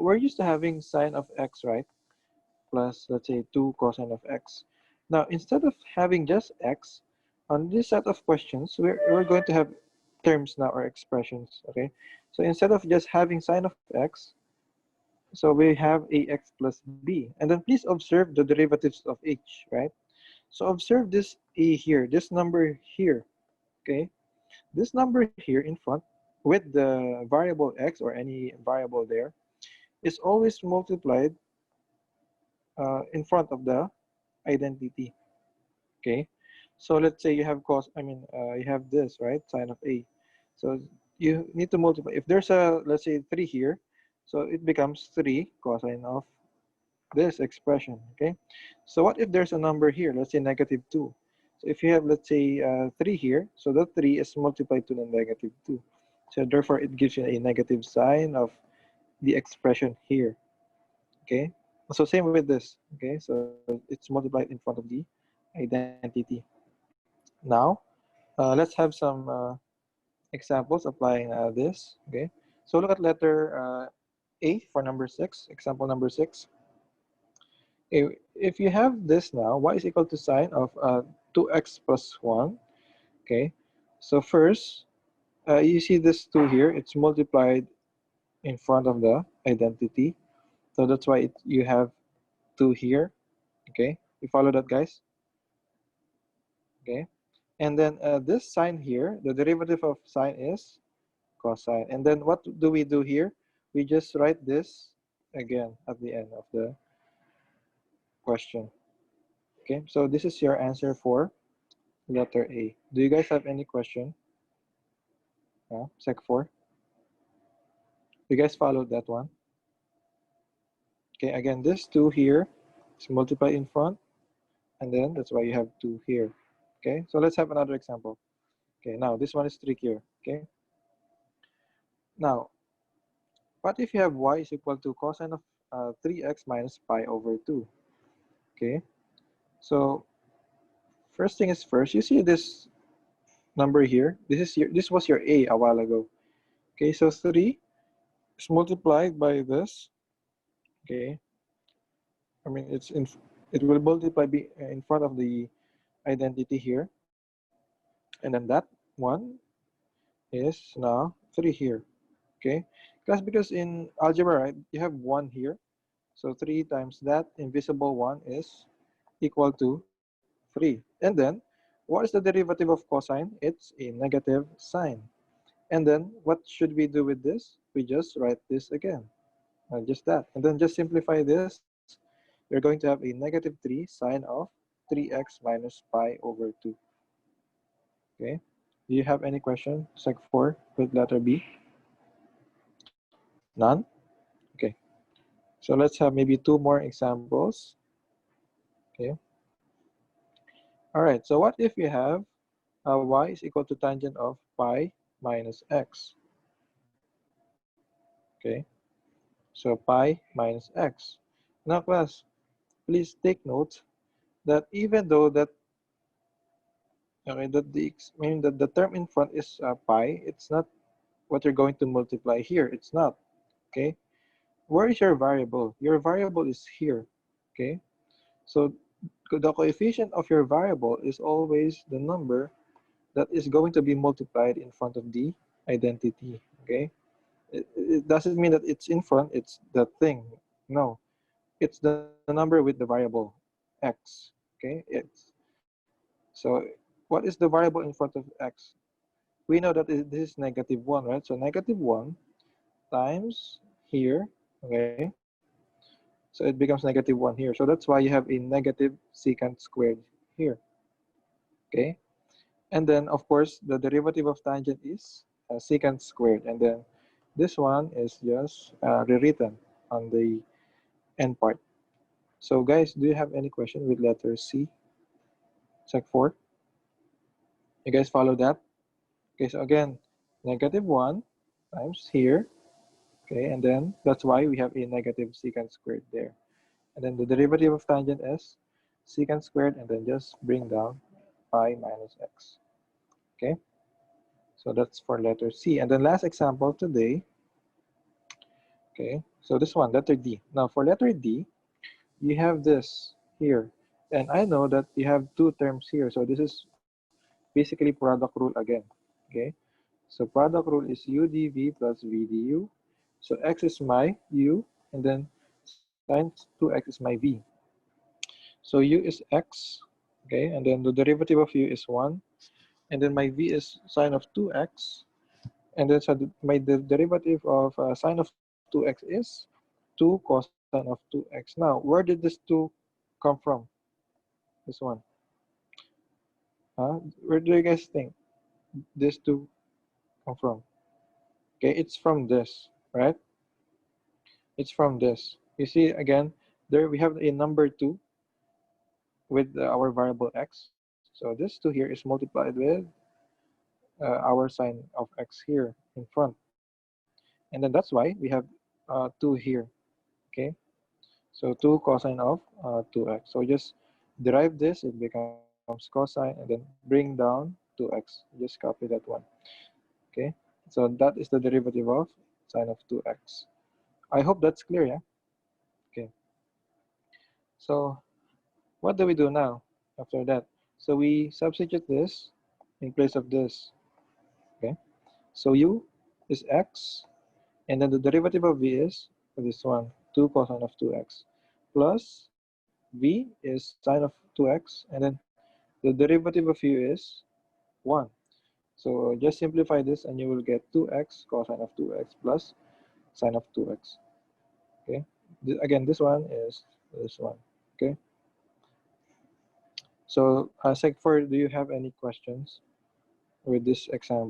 we're used to having sine of x, right? Plus, let's say, 2 cosine of x. Now, instead of having just x, on this set of questions, we're going to have terms now, or expressions, okay? So instead of just having sine of x, so we have ax plus b. And then please observe the derivatives of h, right? So observe this a here, this number here, okay? This number here in front with the variable x or any variable there is always multiplied in front of the identity, okay? So let's say you have you have this, right? Sine of a. So you need to multiply. If there's a, let's say, 3 here, so it becomes 3 cosine of this expression, okay? So what if there's a number here, let's say negative 2? So if you have, let's say, 3 here, so that 3 is multiplied to the negative 2. So therefore, it gives you a negative sign of the expression here, okay? So same with this, okay? So it's multiplied in front of the identity. Now, let's have some examples applying this, okay? So look at letter A for number 6, example number 6. If you have this now, y is equal to sine of 2x plus 1, okay? So first, you see this 2 here, it's multiplied in front of the identity. So that's why you have 2 here, okay? You follow that, guys? Okay. And then this sign here, the derivative of sine is cosine. And then what do we do here? We just write this again at the end of the question. Okay, so this is your answer for letter A. Do you guys have any question? Sec 4? You guys followed that one? Okay, again, this 2 here is multiplied in front, and then that's why you have 2 here. Okay, so let's have another example. Okay, now this one is trickier. Okay, now what if you have y is equal to cosine of 3x minus pi over 2? Okay, so first thing is first, you see this number here. This was your a while ago. Okay, so 3 is multiplied by this. Okay, I mean it will multiply be in front of the identity here, and then that one is now 3 here. Okay, because in algebra, right, you have 1 here, so 3 times that invisible 1 is equal to 3. And then what is the derivative of cosine? It's a negative sign. And then what should we do with this? We just write this again, just that. And then just simplify this. You're going to have a negative 3 sine of 3x minus pi over 2. Okay. Do you have any question, Sec 4, with letter B? None? Okay. So let's have maybe 2 more examples. Okay. All right. So what if you have y is equal to tangent of pi minus x? Okay. So pi minus x. Now class, please take note that even though that okay, that the term in front is pi, it's not what you're going to multiply here. It's not. Okay. Where is your variable? Your variable is here. Okay. So the coefficient of your variable is always the number that is going to be multiplied in front of the identity. Okay. It doesn't mean that it's in front. It's the thing. No. It's the number with the variable x. Okay, so what is the variable in front of x? We know that this is negative 1, right? So negative 1 times here, okay? So it becomes negative 1 here. So that's why you have a negative secant squared here, okay? And then, of course, the derivative of tangent is secant squared. And then this one is just rewritten on the end part. So guys, do you have any question with letter C? Sec 4? You guys follow that? Okay, so again, negative 1 times here. Okay, and then that's why we have a negative secant squared there. And then the derivative of tangent is secant squared, and then just bring down pi minus x. Okay, so that's for letter C. And then last example today. Okay, so this one, letter D. Now for letter D, you have this here. And I know that you have two terms here. So this is basically product rule again. Okay, so product rule is u dv plus v du. So x is my u, and then sine 2x is my v. So u is x, okay, and then the derivative of u is 1, and then my v is sine of 2x, and then so the derivative of sine of 2x is 2 cosine of 2x. Now, where did this 2 come from? This one. Where do you guys think this 2 come from? Okay, it's from this, right? It's from this. You see, again, there we have a number 2 with our variable x. So this 2 here is multiplied with our sine of x here in front. And then that's why we have 2 here, okay? So 2 cosine of 2x. So just derive this, it becomes cosine, and then bring down 2x. Just copy that one, okay? So that is the derivative of sine of 2x. I hope that's clear, yeah? Okay. So what do we do now after that? So we substitute this in place of this, okay? So u is x, and then the derivative of v is this one, 2 cosine of 2x, plus v is sine of 2x, and then the derivative of u is 1. So just simplify this and you will get 2x cosine of 2x plus sine of 2x. Okay. Again, this one is this one. Okay. So, Sec 4, do you have any questions with this example?